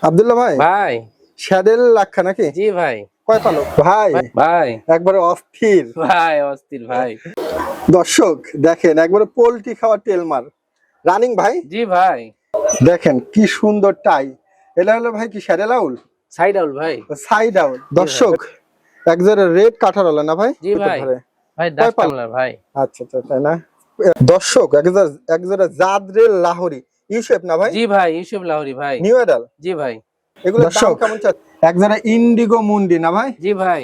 আব্দুল্লাহ ভাই, ভাই শ্যাডেল লাক্ষা নাকি? জি ভাই। কয় পালক ভাই? ভাই একবারে অস্থির। ভাই অস্থির ভাই। দর্শক দেখেন, একবারে পোল্ট্রি খাওয়া টেলমার রানিং ভাই। জি ভাই। দেখেন কি সুন্দর টাই। এটা হলো ভাই কি শ্যাডেল আউল? সাইড আউল ভাই। সাইড আউল। জি ভাই। দর্শক একজোড়া রেড কাঠার হলো না ভাই? জি ভাই। ধরে ভাই কয় দাস পালক? কামলা ভাই। আচ্ছা আচ্ছা, তাই না? দর্শক একজোড়া জাদরেল লাহোরি ইউসেফ না ভাই? জি ভাই ইউসুফ লাহোরি ভাই। নিউ এডাল। জি ভাই। এগুলো দাম কেমন চাচ্ছে? একজোড়া ইন্ডিগো মুন্ডি না ভাই? জি ভাই।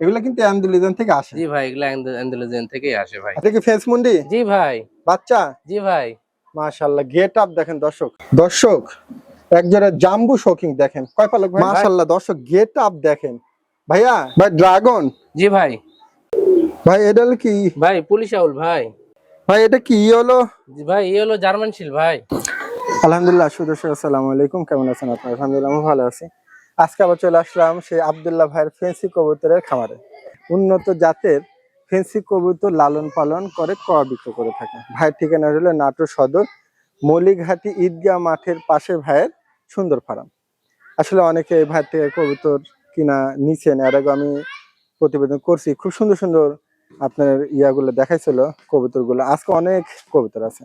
এগুলো কিন্তু অ্যান্ডুলিজন থেকে আসে। জি ভাই এগুলা আন্দালুজিয়ান থেকেই আসে ভাই। এটা কি ফেন্স মুন্ডি জি ভাই। বাচ্চা? জি ভাই। মাশাআল্লাহ, গেট আপ দেখেন দর্শক। দর্শক একজোড়া জাম্বু শোকিং দেখেন। কয় পালক ভাই? মাশাআল্লাহ দর্শক, গেট আপ দেখেন ভাইয়া। ভাই ড্রাগন। জি ভাই। ভাই এটা হলো কি ভাই পুলিশ আউল ভাই। ভাই? এটা কি হলো? জি ভাই এই হলো জার্মান শিল ভাই। আলহামদুলিল্লাহ, সুদর্শক আসসালামু আলাইকুম, কেমন আছেন আপনারা? আলহামদুলিল্লাহ আমি ভালো আছি। আজকে আবার চলে আসলাম সেই আব্দুল্লাহ ভাইয়ের ফেন্সি কবুতরের খামারে। উন্নত জাতের ফেন্সি কবুতর লালন পালন করে ক্রয় বিক্রয় করে থাকে। ভাইয়ের ঠিকানা হলো নাটোর সদর মৌলিকহাটি ঈদগাহ মাঠের পাশে ভাইয়ের সুন্দর ফার্ম। আসলে অনেকে এই ভাইয়ের থেকে কবুতর কিনা নিছেন, এর আগে আমি প্রতিবেদন করছি। খুব সুন্দর সুন্দর আপনার ইয়াগুলো দেখাইছিল কবুতরগুলো। আজকে অনেক কবুতর আছে,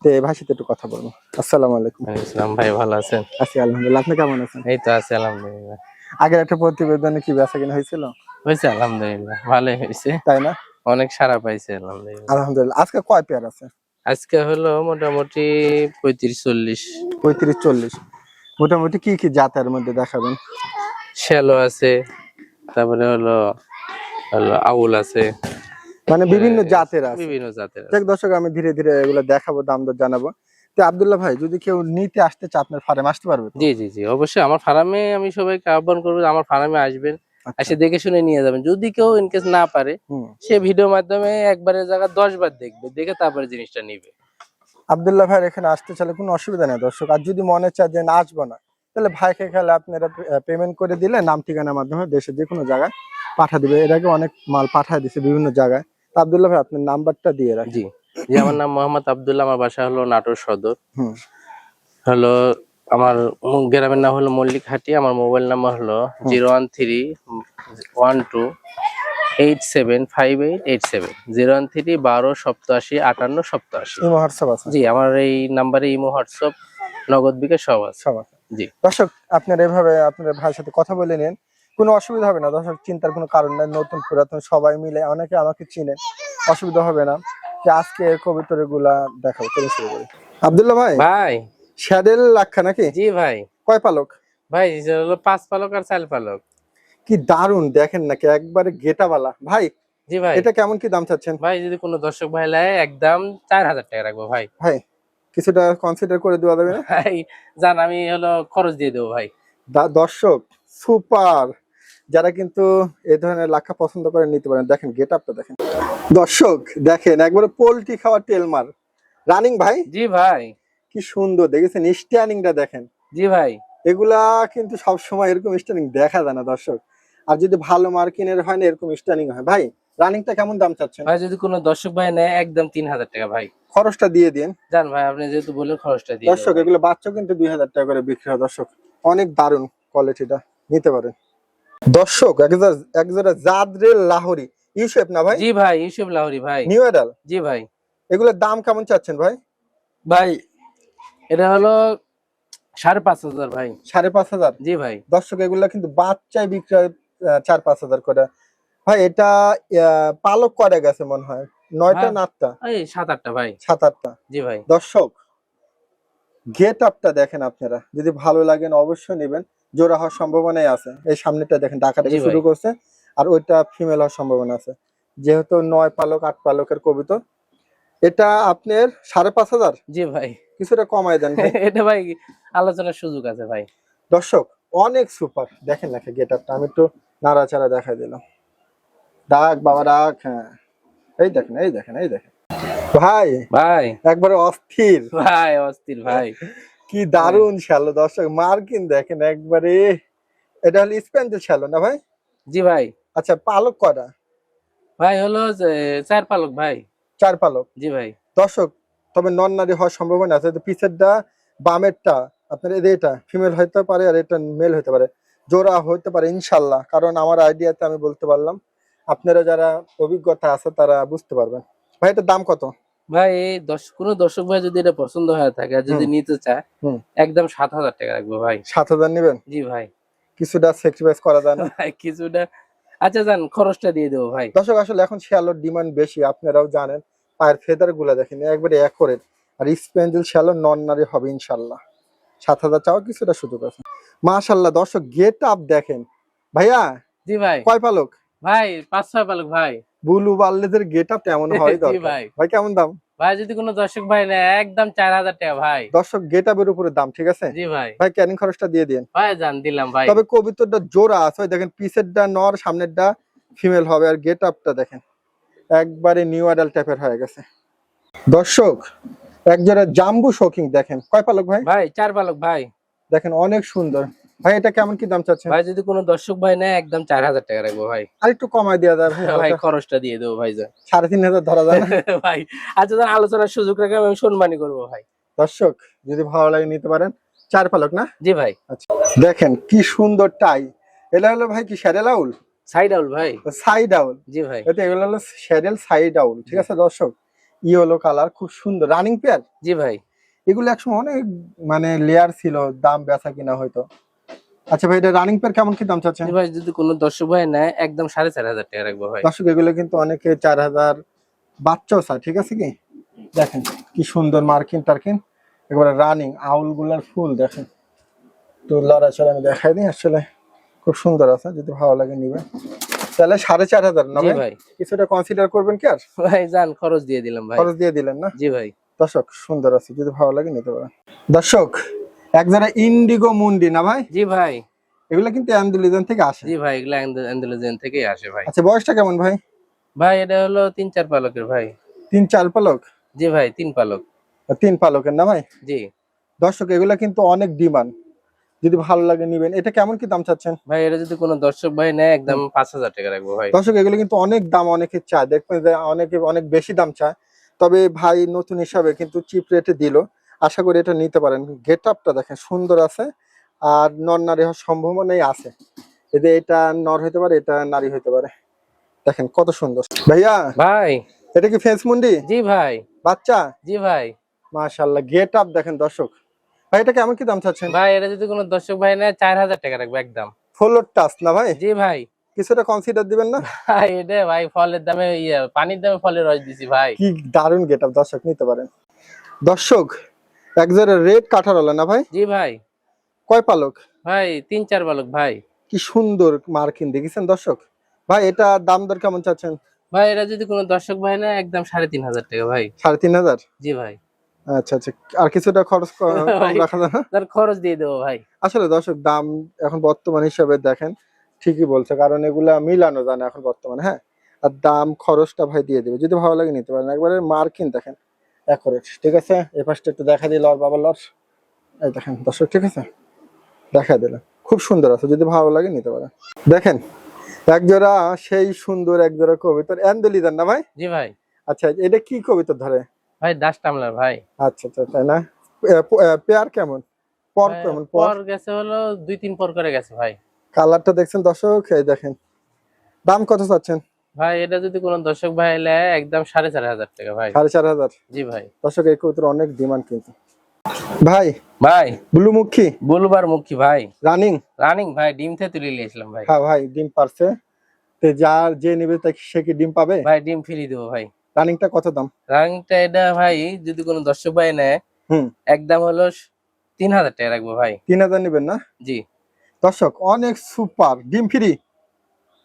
তো এই ভাষাতে একটু কথা বলবো। আসসালামু আলাইকুম। ইসলাম ভাই ভালো আছেন? আছি আলহামদুলিল্লাহ, আপনি কেমন আছেন? এই তো আছি আলহামদুলিল্লাহ। আগের একটা প্রতিবেদনে কি বেচা কিনা হয়েছিল? হয়েছে আলহামদুলিল্লাহ, ভালোই হয়েছে। তাই না? অনেক সাড়া পাইছে আলহামদুলিল্লাহ। আলহামদুলিল্লাহ। আজকে কয় পেয়ার আছে? আজকে হলো মোটামুটি 35-40। 35-40। মোটামুটি কি কি জাতের মধ্যে দেখাবেন? শ্যালো আছে, তারপরে হলো হলো আউল আছে, মানে বিভিন্ন জাতের আছে। বিভিন্ন জাতের দেখ আছে। দর্শক, আমি ধীরে ধীরে এগুলো দেখাবো, দাম দর জানাবো। তো আব্দুল্লাহ ভাই, যদি কেউ নিতে আসতে চায় আপনার ফার্মে আসতে পারবে তো? জি জি জি অবশ্যই, আমার ফার্মে আমি সবাইকে আহ্বান করবো যে আমার ফার্মে আসবেন, আচ্ছা। এসে দেখে শুনে নিয়ে যাবেন। যদি কেউ ইনকেস না পারে, হুম। সে ভিডিওর মাধ্যমে একবারের জায়গা 10 বার দেখবে, দেখে তারপরে জিনিসটা নিবে। আব্দুল্লাহ ভাইয়ের এখানে আসতে চাইলে কোনো অসুবিধা নেই দর্শক। আর যদি মনে চায় যে না আসবো না, তাহলে ভাইকে খেলে আপনারা পেমেন্ট করে দিলে নাম ঠিকানার মাধ্যমে দেশের যে কোনো জায়গায় পাঠা দিবে। এর আগে অনেক মাল পাঠায় দিছে বিভিন্ন জায়গায়। তো আব্দুল্লাহ ভাই, আপনার নাম্বারটা দিয়ে রাখেন। জি জি, আমার নাম মোহাম্মদ আব্দুল্লাহ, আমার বাসা হলো নাটোর সদর। হুম। হলো আমার গ্রামের নাম হলো মল্লিকহাটি। আমার মোবাইল নাম্বার হলো 01312875887 01312875887। ইমো হোয়াটসঅ্যাপ আছে? জি, আমার এই নাম্বারে ইমো, হোয়াটসঅ্যাপ, নগদ বিকাশ সব আছে। সব আছে। জি দর্শক আপনারা এভাবে আপনার ভাইয়ের সাথে কথা বলে নিন, কোনো অসুবিধা হবে না দর্শক। চিন্তার কোনো কারণ নাই, নতুন পুরাতন সবাই মিলে, অনেকে আমাকে চিনেন, অসুবিধা হবে না। যে আজকে কবিতর গুলা দেখাবো, চলে শুরু করি। আব্দুল্লাহ ভাই, ভাই। শ্যাডেল লাক্ষা নাকি? জি ভাই। কয় পালক ভাই যে হলো 5 পালক আর 4 পালক। কি দারুন দেখেন নাকি, একবারে গেটাওয়ালা ভাই। জি ভাই। এটা কেমন কি দাম চাচ্ছেন? ভাই যদি কোনো দর্শক ভাই লাগে, একদম 4000 টাকা রাখবো ভাই। ভাই কিছুটা কনসিডার করে দেওয়া যাবে না? ভাই জান, আমি হলো খরচ দিয়ে দেবো ভাই। দর্শক সুপার, যারা কিন্তু এই ধরনের লাক্ষা পছন্দ করে নিতে পারেন। দেখেন গেট আপটা দেখেন দর্শক, দেখেন একবারে পোল্ট্রি খাওয়া টেলমার রানিং ভাই। জি ভাই। কি সুন্দর দেখেছেন স্ট্যান্ডিংটা দেখেন। জি ভাই। এগুলা কিন্তু সব সময় এরকম স্ট্যান্ডিং দেখা যায় না দর্শক। আর যদি ভালো মার্কিনের হয় না, এরকম স্ট্যান্ডিং হয়। ভাই রানিংটা কেমন দাম চাচ্ছেন? ভাই যদি কোনো দর্শক ভাই নেয়, একদম 3000 টাকা ভাই। খরচটা দিয়ে দিন। জান ভাই, আপনি যেহেতু বললেন, খরচটা দিয়ে দেবো দর্শক ভাই। এগুলো বাচ্চা কিন্তু 2000 টাকা করে বিক্রি হয় দর্শক। অনেক দারুণ কোয়ালিটিটা, নিতে পারেন। দর্শক একজোড়া জাদরেল লাহোরি ইউসেফ না ভাই? জি ভাই ইউসুফ লাহোরি ভাই। নিউ এডাল। জি ভাই। এগুলোর দাম কেমন চাচ্ছেন ভাই? ভাই এটা হলো 5500 ভাই। 5,500? জি ভাই। দর্শক এগুলা কিন্তু বাচ্চায় বিক্রি হয় 4-5 হাজার করে। ভাই এটা পালক কয়টা গেছে মনে হয়? 9টা না 8টা? এই 7-8টা ভাই। 7-8টা। জি ভাই। দর্শক গেট আপটা দেখেন, আপনারা যদি ভালো লাগেন অবশ্যই নেবেন। জোড়া হওয়ার সম্ভাবনাই আছে। এই সামনেটা দেখেন, ডাকা থেকে জি শুরু ভাই। করছে, আর ওইটা ফিমেল হওয়ার সম্ভাবনা আছে। যেহেতু 9 পালক 8 পালকের কবুতর, এটা আপনার 5,500। জি ভাই। কিছুটা কমায় দেন ভাই। এটা ভাই আলোচনার সুযোগ আছে ভাই। দর্শক অনেক সুপার দেখেন নাকি গেট আপটা। আমি একটু নাড়াচাড়া দেখাই দিলাম। ডাক বাবা ডাক। হ্যাঁ এই দেখেন এই দেখেন এই দেখেন ভাই, ভাই একবারে অস্থির। ভাই অস্থির ভাই। কি দারুণ শ্যালো দর্শক, মার্কিন দেখেন একবারে। এটা হলো স্প্যান্ডেল শ্যালো না ভাই? জি ভাই। আচ্ছা পালক কয়টা? ভাই হলো যে 4 পালক ভাই। 4 পালক। জি ভাই। দর্শক তবে নন নারী হওয়ার সম্ভাবনা আছে। পিছেরটা বামেরটা আপনার এটা ফিমেল হইতে পারে আর এটা মেল হতে পারে, জোড়া হতে পারে ইনশাল্লাহ, কারণ আমার আইডিয়াতে আমি বলতে পারলাম। আপনারা যারা অভিজ্ঞতা আছে তারা বুঝতে পারবেন। ভাই এটার দাম কত? ভাই এই কোনো দর্শক ভাই যদি এটা পছন্দ হয়ে থাকে আর যদি হুম নিতে চায়, হুম। একদম 7,000 টাকা রাখবো ভাই। 7,000 নেবেন? জি ভাই। কিছুটা স্যাক্রিফাইস করা যায় না? ভাই কিছুটা, আচ্ছা যান খরচটা দিয়ে দেবো ভাই। দর্শক আসলে এখন শ্যালোর ডিমান্ড বেশি, আপনারাও জানেন। পায়ের ফেদার গুলা দেখেন একবারে একরের, আর স্পেন্ডেল শ্যালো নন নারী হবে ইনশাল্লাহ। 7,000 চাওয়া কিছুটা সুযোগ আছে। মাশাল্লাহ দর্শক গেট আপ দেখেন ভাইয়া। জি ভাই। কয় পালক? ভাই 5-6 পালক ভাই। বুলু বাল্লেদের গেট আপ এমন হয় জি দরকার। ভাই। ভাই কেমন দাম? ভাই যদি কোনো দর্শক ভাই নেয় একদম 4,000 টাকা ভাই। দর্শক গেট আপের উপরে দাম, ঠিক আছে? জি ভাই। ভাই ক্যারিং খরচটা দিয়ে দিন। ভাই জান দিলাম ভাই। তবে কবিতরটা জোড়া আছে, ওই দেখেন পিছেরটা নর সামনেরটা ফিমেল হবে, আর গেট আপটা দেখেন একবারে নিউ অ্যাডাল্ট টাইপের হয়ে গেছে। দর্শক একজোড়া জাম্বু শোকিং দেখেন, কয় পালক ভাই? ভাই 4 পালক ভাই। দেখেন অনেক সুন্দর। ভাই এটা কেমন কি দাম চাচ্ছেন? ভাই যদি কোনো দর্শক ভাই নেয় একদম 4,000 টাকা রাখবো ভাই। আর একটু কমাই দেওয়া যায় ভাই? ভাই খরচটা দিয়ে দেবো ভাই জান। 3,500 ধরা যায় না? ভাই আচ্ছা জান আলোচনার সুযোগ রেখে আমি সম্মানী করবো ভাই। দর্শক যদি ভালো লাগে নিতে পারেন। 4 পালক না? জি ভাই। আচ্ছা দেখেন কি সুন্দর টাই। এটা হলো ভাই কি শ্যাডেল আউল? সাইড আউল ভাই। সাইড আউল। জি ভাই। এতে এগুলো হলো শ্যাডেল সাইড আউল, ঠিক আছে দর্শক? ইয়েলো কালার, খুব সুন্দর রানিং পেয়ার। জি ভাই। এগুলো একসময় অনেক মানে লেয়ার ছিল, দাম বেচা কিনা হয়তো। আচ্ছা ভাই এটা রানিং পেয়ার কেমন কি দাম চাচ্ছেন? জি ভাই যদি কোনো দর্শক ভাই নেয় একদম 4,500 টাকা রাখবো ভাই। দর্শক এগুলো কিন্তু অনেকে 4,000 বাচ্চাও চায়, ঠিক আছে কি? দেখেন কি সুন্দর মার্কিন টার্কিন, একেবারে রানিং আউল গুলার ফুল দেখেন। তো লড়াচড়া আমি দেখাই দিই, আসলে খুব সুন্দর আছে, যদি ভালো লাগে নিবে। তাহলে 4,500 না জি ভাই? ভাই। কিছুটা কনসিডার করবেন কি আর? ভাই জান খরচ দিয়ে দিলাম ভাই। খরচ দিয়ে দিলেন না? জি ভাই। দর্শক সুন্দর আছে, যদি ভালো লাগে নিতে পারেন। দর্শক এক যারা ইন্ডিগো মুন্ডি না ভাই? জি ভাই। এগুলা কিন্তু অ্যান্ডুলিজন থেকে আসে। জি ভাই এগুলা আন্দালুজিয়ান থেকেই আসে ভাই। আচ্ছা বয়সটা কেমন ভাই? ভাই এটা হলো 3-4 পালকের ভাই। 3-4 পালক? জি ভাই 3 পালক। 3 পালকের না ভাই? জি দর্শক এগুলা কিন্তু অনেক ডিমান্ড, যদি ভালো লাগে নিবেন। এটা কেমন কি দাম চাচ্ছেন? ভাই এটা যদি কোনো দর্শক ভাই নেয় একদম 5,000 টাকা রাখবো ভাই। দর্শক এগুলো কিন্তু অনেক দাম, অনেকে চায়, দেখবেন যে অনেকে অনেক বেশি দাম চায়। তবে ভাই নতুন হিসাবে কিন্তু চিপ রেটে দিল, আশা করি এটা নিতে পারেন। গেট আপটা দেখেন সুন্দর আছে, আর নর নারী হওয়ার সম্ভাবনাই আছে। এতে এটা নর হইতে পারে, এটা নারী হইতে পারে। দেখেন কত সুন্দর। ভাইয়া ভাই। এটা কি ফেন্স মুন্ডি জি ভাই। বাচ্চা? জি ভাই। মাশাআল্লাহ গেট আপ দেখেন দর্শক। ভাই এটা কেমন কি দাম চাচ্ছেন? ভাই এটা যদি কোনো দর্শক ভাই নেয় 4,000 টাকা রাখবো একদম। ফলোর টাচ না ভাই? জি ভাই। কিছুটা কনসিডার দিবেন না? ভাই এটা ভাই ফলের দামে পানির দামে ফলের রস দিছি ভাই। কি দারুণ গেট আপ, দর্শক নিতে পারেন। দর্শক একজোড়া রেড কাঠারওয়ালা না ভাই? জি ভাই। কয় পালক? ভাই 3-4 পালক ভাই। কি সুন্দর মার্কিন দেখেছেন দর্শক। ভাই এটা দাম দর কেমন চাচ্ছেন? ভাই এটা যদি কোনো দর্শক ভাই নেয় একদম 3,500 টাকা ভাই। 3,500? জি ভাই। আচ্ছা আচ্ছা, আর কিছুটা খরচ কম ভাই রাখা যায় না? তার খরচ দিয়ে দেবো ভাই। আসলে দর্শক দাম এখন বর্তমান হিসাবে দেখেন ঠিকই বলছে, কারণ এগুলা মিলানো যায় না এখন বর্তমানে। হ্যাঁ, আর দাম খরচটা ভাই দিয়ে দেবে, যদি ভালো লাগে নিতে পারেন। একবারে মার্কিন দেখেন অ্যাকুরেট, ঠিক আছে? এই পাশটা একটু দেখা দিল আর বাবা লর, এই দেখেন দর্শক, ঠিক আছে? দেখা দিলাম, খুব সুন্দর আছে, যদি ভালো লাগে নিতে পারেন। দেখেন একজোড়া সেই সুন্দর একজোড়া কবিতর অ্যান্ডোলিজান না ভাই? জি ভাই। আচ্ছা এটা কি কবিতর ধরে? ভাই ডাস টামলার ভাই। আচ্ছা আচ্ছা, তাই না? পেয়ার কেমন, পর ভাই, কেমন? পর গেছে হলো 2-3 পর করে গেছে ভাই। কালারটা দেখছেন দর্শক, এই দেখেন। দাম কত চাচ্ছেন? ভাই এটা যদি কোনো দর্শক ভাই নেয় একদম 4,500 টাকা ভাই। 4,500? জি ভাই। দর্শক এই কবিতর অনেক ডিমান্ড কিন্তু। ভাই ভাই ব্লুমুখী বুলবার মুখী ভাই। রানিং? রানিং ভাই, ডিম থেকে তুলে নিয়েছিলাম ভাই। হ্যাঁ ভাই ডিম পারছে। তো যার যে নেবে সে কি ডিম পাবে? ভাই ডিম ফ্রি দেবো ভাই। রানিংটা কত দাম? রানিংটা এটা ভাই যদি কোনো দর্শক ভাই নেয় হুম, একদম হলো 3,000 টাকা রাখবো ভাই। 3,000 নেবেন না? জি। দর্শক অনেক সুপার, ডিম ফ্রি।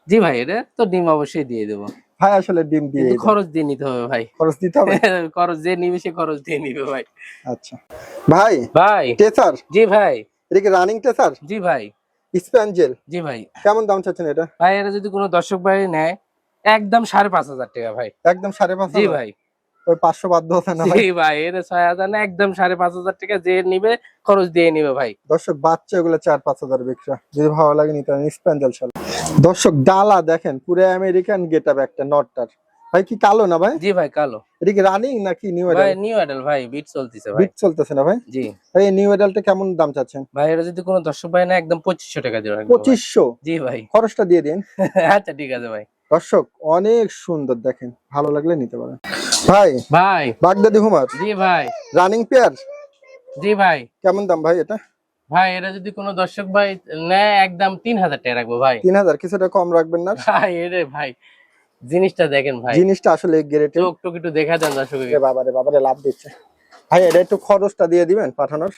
জি ভাই এটা তো ডিম অবশ্যই দিয়ে দেবো। ভাই আসলে ডিম দিয়ে কিন্তু খরচ দিয়ে নিতে হবে ভাই। খরচ দিতে হবে। খরচ যে নিবে সে খরচ দিয়ে নিবে ভাই। আচ্ছা ভাই ভাই। টেসার? জি ভাই। এটা কি রানিং টেসার? জি ভাই। স্প্যাঞ্জেল? জি ভাই। কেমন দাম চাচ্ছেন এটা? ভাই এটা যদি কোনো দর্শক ভাই নেয় একদম 5,500 টাকা ভাই। একদম 5,500? জি ভাই। ওই 500 বাধ্য হচ্ছে না ভাই? জি ভাই এটা 6,000 না, একদম 5,500 টাকা যে নিবে খরচ দিয়ে নিবে ভাই। দর্শক বাচ্চা এগুলো 4-5 হাজার বিক্রি, যদি ভালো লাগে নিতে পারেন। স্প্যাঞ্জেল শাল। দর্শক ডালা দেখেন পুরো আমেরিকান গেট আপ একটা নটটার, ভাই কি কালো না ভাই? জি ভাই কালো। এটা কি রানিং নাকি নিউ ভাই এডাল? নিউ অ্যাডাল ভাই, বিট চলতেছে ভাই। বিট চলতেছে না ভাই? জি ভাই এই নিউ এডালটা কেমন দাম চাচ্ছেন? ভাই, এটা যদি কোনো দর্শক ভাই না, একদম 2500 টাকা দিয়ে রাখবো ভাই। 2500? জি ভাই। খরচটা দিয়ে দিন। আচ্ছা ঠিক আছে ভাই। দর্শক অনেক সুন্দর, দেখেন ভালো লাগলে নিতে পারেন। ভাই ভাই। বাগদাদি হুমার জি ভাই। রানিং পেয়ার জি ভাই। কেমন দাম ভাই এটা? ভাই এটা যদি কোনো দর্শক ভাই নেয়, একদম 3000 টাকা রাখবো ভাই। 3000? কিছুটা কম রাখবেন না? ভাই এরে ভাই, জিনিসটা দেখেন ভাই, জিনিসটা আসলে গ্রেটের। চোখ টোক একটু দেখা দেন দর্শক। বাবারে বাবারে লাভ দিচ্ছে ভাই। এটা একটু খরচটা দিয়ে দিবেন পাঠানোর।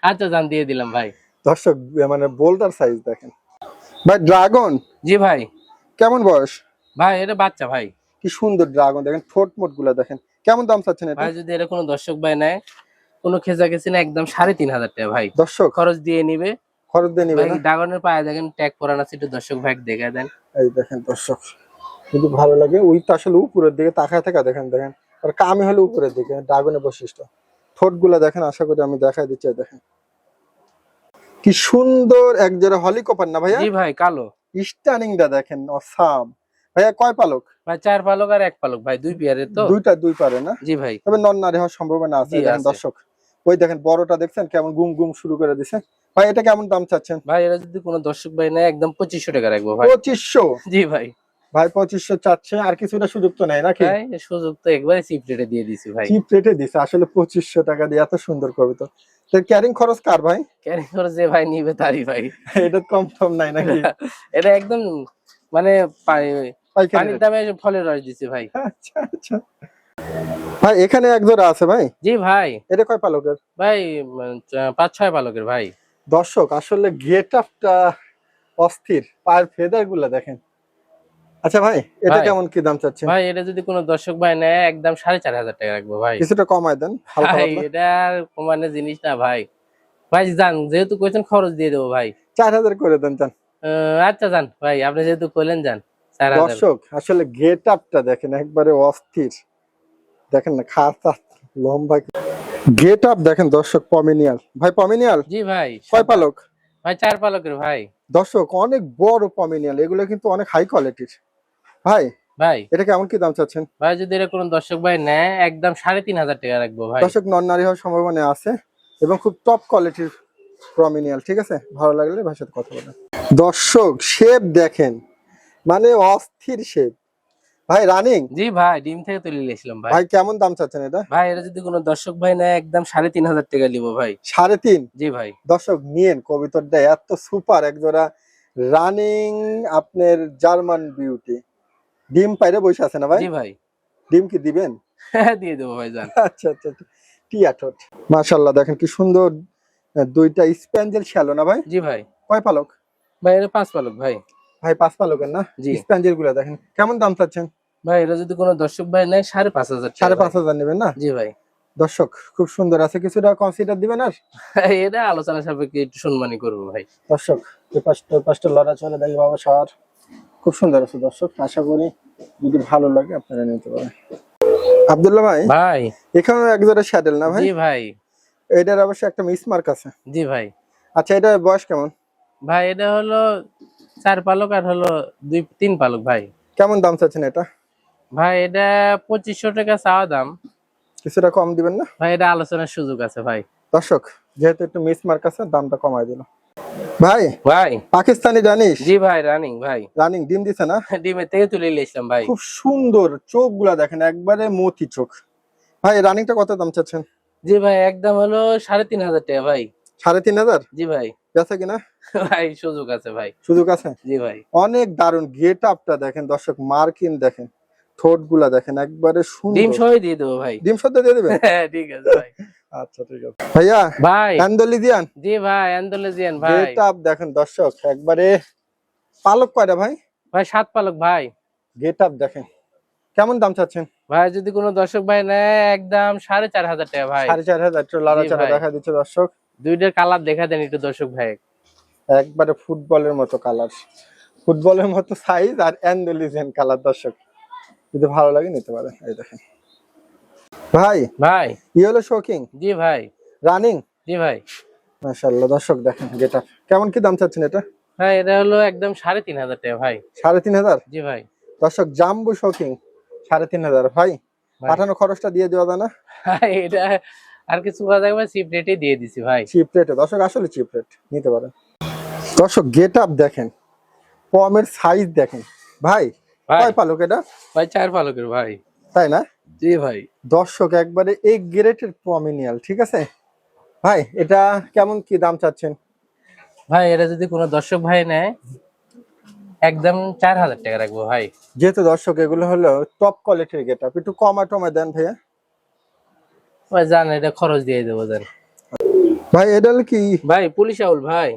আচ্ছা জান দিয়ে দিলাম ভাই। দর্শক মানে বোল্ডার সাইজ দেখেন ভাই। ড্রাগন জি ভাই। কেমন বয়স? ভাই এটা বাচ্চা ভাই। কি সুন্দর ড্রাগন দেখেন, ঠোঁট মোট গুলা দেখেন। কেমন দাম চাচ্ছেন এটা? ভাই যদি এটা কোনো দর্শক ভাই নেয়, কোনো খেঁচাখেচি না, একদম 3500 টাকা ভাই। দর্শক খরচ দিয়ে নিবে। খরচ দিয়ে নিবে ভাই না? ড্রাগনের পায়ে দেখেন ট্যাগ পরানো আছে, একটু দর্শক ভাই দেখা দেন। এই দেখেন দর্শক, যদি ভালো লাগে ওই তো আসলে উপরের দিকে তাকায় থাকা দেখেন, দেখেন আর কামি হলো উপরের দিকে। ড্রাগনের বৈশিষ্ট্য ঠোঁট গুলা দেখেন, আশা করি আমি দেখাই দিচ্ছি। এই দেখেন কি সুন্দর এক জোড়া হলিকপার না ভাইয়া? জি ভাই কালো। স্টানিংটা দেখেন, অসাম। ভাইয়া কয় পালক? ভাই 4 পালক আর 1 পালক ভাই, 2 পেয়ারের তো। দুই পারে না? জি ভাই। তবে নন নারী হওয়ার সম্ভাবনা আছে। জি দেখেন আছে। দর্শক, ওই দেখেন বড়টা দেখছেন কেমন গুম গুম শুরু করে দিছে। ভাই এটা কেমন দাম চাচ্ছেন? ভাই এটা যদি কোনো দর্শক ভাই নেয়, একদম 2500 টাকা রাখবো ভাই। 2500? জি ভাই। ভাই 2500 চাচ্ছে, আর কিছুটা সুযোগ তো নেই নাকি? ভাই সুযোগ তো একবারে চিপ রেটে দিয়ে দিছি ভাই। চিপ রেটে দিছে আসলে। 2500 টাকা দিয়ে এত সুন্দর করবে তো ক্যারিং খরচ কার ভাই? ক্যারি করে যে ভাই নিবে তারই ভাই। এটা কম টম নাই নাকি? এটা একদম মানে পাইকারি পানির rate? দামে ফলের রস দিছে ভাই। আচ্ছা আচ্ছা। ভাই এখানে এক জোড়া আছে ভাই। জি ভাই। এটা কয় পালকের? ভাই 5-6 পালকের ভাই। দর্শক আসলে গেট আপটা অস্থির, পায়ের ফেদার গুলা দেখেন। আচ্ছা ভাই এটা ভাই। কেমন কি দাম চাচ্ছেন? ভাই এটা যদি কোনো দর্শক ভাই নেয়, একদম 4500 টাকা রাখবো ভাই। কিছুটা কমায় দেন হালকা ভাই পাতলা। এটা আর কমানোর জিনিস না ভাই। ভাই জান যেহেতু কইছেন, খরচ দিয়ে দেবো ভাই। 4000 করে দেন চান? আচ্ছা জান ভাই, আপনি যেহেতু কইলেন যান 4000। দর্শক আসলে গেট আপটা দেখেন একবারে অস্থির, দেখেন না খাতা লম্বা গেট আপ দেখেন দর্শক। পমিনিয়াল ভাই, পমিনিয়াল জি ভাই। কয় পালক? ভাই 4 পালকের ভাই। দর্শক অনেক বড় পমিনিয়াল, এগুলো কিন্তু অনেক হাই কোয়ালিটির। ভাই ভাই। এটা কেমন কি দাম চাচ্ছেন? ভাই যদি এটা কোনো দর্শক ভাই নেয়, একদম 3500 টাকা রাখবো ভাই। দর্শক নন নারী হওয়ার সম্ভাবনা আছে এবং খুব টপ কোয়ালিটির প্রমিনিয়াল। ঠিক আছে, ভালো লাগলে ভাইয়ের সাথে কথা বলেন। দর্শক শেপ দেখেন, মানে অস্থির শেপ। ভাই রানিং? জি ভাই, ডিম থেকে তুলে নিয়েছিলাম ভাই। ভাই কেমন দাম চাচ্ছেন এটা? ভাই এটা যদি কোনো দর্শক ভাই নেয়, একদম 3500 টাকা নিবো ভাই। 3.5? জি ভাই। দর্শক নিয়েন, কবিতরটা এত সুপার এক জোড়া রানিং আপনার জার্মান বিউটি। ডিম পাইরে বসে আছে না ভাই? জি ভাই। ডিম কি দিবেন? দিয়ে দেবো ভাই জান। আচ্ছা আচ্ছা আচ্ছা। টিয়া ঠোঁট মাশাআল্লাহ, দেখেন কি সুন্দর। দুইটা স্প্যাঞ্জেল শ্যালো না ভাই? জি ভাই। কয় পালক? ভাই এটা 5 পালক ভাই। ভাই 5 পালকের না? জি। স্প্যাঞ্জেল গুলা দেখেন কেমন দাম চাচ্ছেন? ভাই এটা যদি কোনো দর্শক ভাই নেয়, 5500 টাকা। 5500 নেবেন না? জি ভাই। দর্শক খুব সুন্দর আছে, কিছুটা কনসিডার দিবেন আর? এটা আলোচনা সাপেক্ষে একটু সম্মানই করবো ভাই। দর্শক এই পাঁচটা লড়া চলে দেখি বাবা সার, খুব সুন্দর আছে দর্শক। আশা করি যদি ভালো লাগে আপনারা নিতে পারেন। আব্দুল্লাহ ভাই ভাই। এখানে এক জোড়া শ্যাডেল না ভাই? জি ভাই। এটার অবশ্য একটা মিস মার্ক আছে। জি ভাই। আচ্ছা এটা বয়স কেমন? ভাই এটা হলো 4 পালক আর হলো 2-3 পালক ভাই। কেমন দাম চাচ্ছেন এটা? ভাই এটা 2500 টাকা চাওয়া দাম। কিছুটা কম দিবেন না? ভাই এটা আলোচনার সুযোগ আছে ভাই। দর্শক যেহেতু একটু মিস মার্ক আছে, দামটা কমাই দিল। ভাই ভাই। পাকিস্তানি জানিস? জি ভাই রানিং ভাই। রানিং ডিম দিছে না? ডিমের থেকে তুলে নিয়েছিলাম ভাই। খুব সুন্দর চোখ গুলা দেখেন, একবারে মতি চোখ। ভাই রানিংটা কত দাম চাচ্ছেন? জি ভাই একদম হলো 3500 টাকা ভাই। 3500? জি ভাই। বেচা কিনা? ভাই সুযোগ আছে ভাই। সুযোগ আছে? জি ভাই। অনেক দারুন গেট আপটা দেখেন দর্শক, মার্কিন দেখেন, ঠোঁট গুলা দেখেন একবারে ডিম সুন্দর। সহ দিয়ে দেবো ভাই। ডিম সদ্য দিয়ে দেবেন? হ্যাঁ ঠিক আছে ভাই। আচ্ছা ঠিক আছে ভাইয়া। ভাই। আন্দালিজিয়ান জি ভাই আন্দালুজিয়ান ভাই। গেট আপ দেখেন দর্শক, একবারে পালক কয়টা ভাই? ভাই 7 পালক ভাই। গেট আপ দেখেন কেমন দাম চাচ্ছেন? ভাই যদি কোনো দর্শক ভাই নেয়, একদম 4500 টাকা ভাই। 4500 লাড়াচাড়া ভাই। দেখা দিচ্ছে দর্শক। দুইটার কালার দেখা দেন একটু দর্শক ভাই। একবারে ফুটবলের মতো কালার, ফুটবলের মতো সাইজ আর অ্যান্ডোলিজিয়ান কালার। দর্শক যদি ভালো লাগে নিতে পারেন। এই দেখেন ভাই ভাই। ইয়েলো শোকিং জি ভাই। রানিং। জি ভাই। মাশাআল্লাহ দর্শক দেখেন গেট আপ কেমন কি দাম চাচ্ছেন এটা? ভাই এটা হলো একদম 3500 টাকা ভাই। 3500? জি ভাই। দর্শক জাম্বু শোকিং 3,500 ভাই। ভাই। পাঠানো খরচটা দিয়ে দেওয়া যায় না? ভাই এটা আর কিছু করা যাবে, চিপ রেটে দিয়ে দিছি ভাই। চিপ রেটে দর্শক, আসলে চিপ রেট নিতে পারেন। দর্শক গেট আপ দেখেন, পমের সাইজ দেখেন ভাই। ভাই কয় পালক এটা? ভাই 4 পালকের ভাই। তাই না? জি ভাই। দর্শক একবারে এই গ্রেটের পমিনিয়াল, ঠিক আছে ভাই। এটা কেমন কি দাম চাচ্ছেন? ভাই এটা যদি কোনো দর্শক ভাই নেয় একদম 4000 টাকা রাখবো ভাই। যেহেতু দর্শক এগুলো হলো টপ কোয়ালিটির গেট আপ, একটু কমা টমা দেন ভাইয়া। ভাই জান এটা খরচ দিয়ে দেবো জান। ভাই এটা হলো কি ভাই পুলিশ আউল ভাই,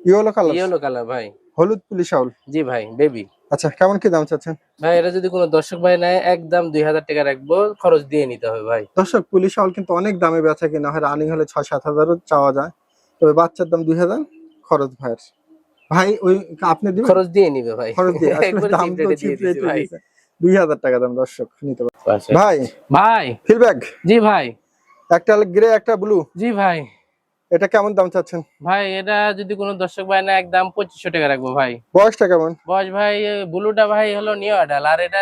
ইয়েলো কালার? ইয়েলো কালার ভাই। হলুদ পুলিশ আউল। জি ভাই বেবি। আচ্ছা, কেমন কি দাম চাচ্ছেন? ভাই এটা যদি কোনো দর্শক ভাই নেয় একদম 2000 টাকা রাখবো, খরচ দিয়ে নিতে হবে ভাই। দর্শক পুলিশ আউল কিন্তু অনেক দামে বেচা কিনা হয়, রানিং হলে 6-7 হাজারও চাওয়া যায়, তবে বাচ্চার দাম 2,000 খরচ ভাইয়ের। ভাই ওই আপনি দিবেন? খরচ দিয়ে নিবে ভাই। খরচ দিয়ে আসলে একবার দাম চিপ তো রেটে চিপ দিয়ে দিছি রেটে ভাই। দিছে। 2,000 টাকা দাম দর্শক নিতে পারে। আচ্ছা। ভাই ভাই ফিডব্যাক, জি ভাই। একটা গ্রে একটা ব্লু, জি ভাই। এটা কেমন দাম চাচ্ছেন? ভাই এটা যদি কোনো দর্শক ভাই নেয় একদম 2500 টাকা রাখবো ভাই। বয়সটা কেমন? বয়স ভাই ব্লুটা ভাই হলো নিউ অ্যাডাল, আর এটা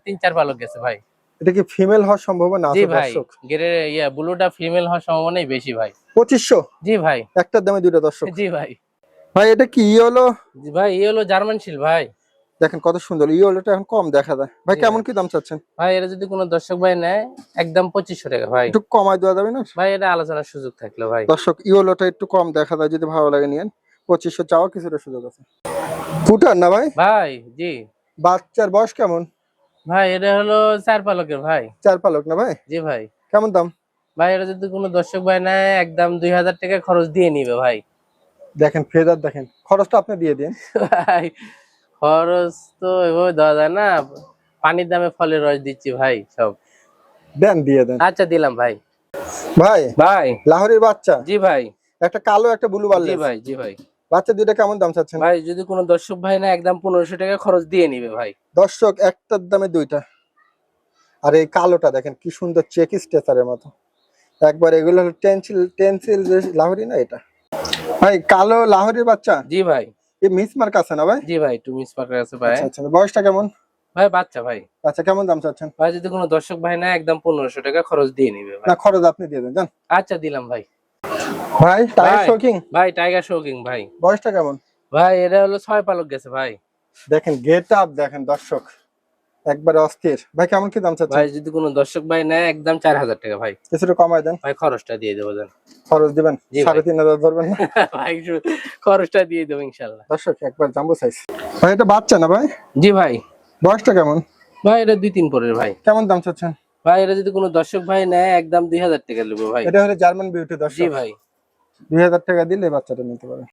3-4 পালক গেছে ভাই। এটা কি ফিমেল হওয়ার সম্ভাবনা জি আছে ভাই, দর্শক? গেরে ব্লুটা ফিমেল হওয়ার সম্ভাবনাই বেশি ভাই। 2500 জি ভাই। একটার দামে দুইটা দর্শক। জি ভাই। ভাই এটা কি ইয়েলো? জি ভাই এই হলো জার্মান শিল ভাই। দেখেন কত সুন্দর, ইয়েলোটা এখন কম দেখা যায় ভাই। জি কেমন ভাই। কি দাম চাচ্ছেন? ভাই এটা যদি কোনো দর্শক ভাই নেয় একদম 2500 টাকা ভাই। একটু কমায় দেওয়া যাবে না? ভাই এটা আলোচনার সুযোগ থাকলো ভাই। দর্শক ইয়েলোটা একটু কম দেখা যায়, যদি ভালো লাগে নিয়েন। 2500 চাওয়া কিছুটা সুযোগ আছে। ফুটার না ভাই? ভাই জি। বাচ্চার বয়স কেমন? ভাই এটা হলো 4 পালকের ভাই। 4 পালক না ভাই? জি ভাই। কেমন দাম? ভাই এটা যদি কোনো দর্শক ভাই নেয় একদম 2000 টাকা খরচ দিয়ে নিবে ভাই। দেখেন ফেদার দেখেন, খরচটা আপনি দিয়ে দিন। ভাই খরচ তো এভাবে দেওয়া যায় না, পানির দামে ফলের রস দিচ্ছি ভাই সব। দেন, দিয়ে দেন। আচ্ছা দিলাম ভাই। ভাই ভাই লাহোরের বাচ্চা, জি ভাই। একটা কালো একটা ব্লু জি বার্লেস, ভাই। জি ভাই। বাচ্চা দুইটা কেমন দাম চাচ্ছেন? ভাই যদি কোনো দর্শক ভাই না একদম 1500 টাকা খরচ দিয়ে নিবে ভাই। দর্শক একটার দামে দুইটা। আর এই কালোটা দেখেন কি সুন্দর চেক স্ট্রেচারের মতো, একবার এগুলো হলো টেন্সিল লাহোরি না এটা। ভাই কালো লাহোরের বাচ্চা, জি ভাই। এই মিসমার্ক আছে না ভাই? জি ভাই একটু মিস পাকার আছে ভাই। আচ্ছা আচ্ছা, বয়সটা কেমন? ভাই বাচ্চা ভাই। আচ্ছা, কেমন দাম চাচ্ছেন? ভাই যদি কোনো দর্শক ভাই না একদম 1500 টাকা খরচ দিয়ে নিবে ভাই। না, খরচ আপনি দিয়ে দেন, জান। আচ্ছা দিলাম ভাই। ভাই টাইগার ভাই শোকিং, ভাই টাইগার শোকিং ভাই। বয়সটা কেমন? ভাই এটা হলো 6 পালক গেছে ভাই। দেখেন গেট আপ দেখেন দর্শক, একবারে অস্থির। ভাই কেমন কি দাম চাচ্ছেন? ভাই যদি কোনো দর্শক ভাই নেয় একদম 4000 টাকা ভাই। কিছুটা কমায় দেন। ভাই খরচটা দিয়ে দেবো দেন। খরচ দিবেন? জি ভাই। 3,500 ধরবেন না? ভাই খরচটা দিয়ে দেবো ইনশাল্লাহ। দর্শক একবার জাম্বো সাইজ। ভাই এটা বাচ্চা না ভাই? জি ভাই। বয়সটা কেমন? ভাই এটা 2-3 পরের ভাই। কেমন দাম চাচ্ছেন? ভাই এটা যদি কোনো দর্শক ভাই নেয় একদম 2000 টাকা নেবো ভাই। এটা হলো জার্মান বিউটি জি দর্শক, ভাই। 2,000 টাকা দিলে বাচ্চাটা নিতে পারে।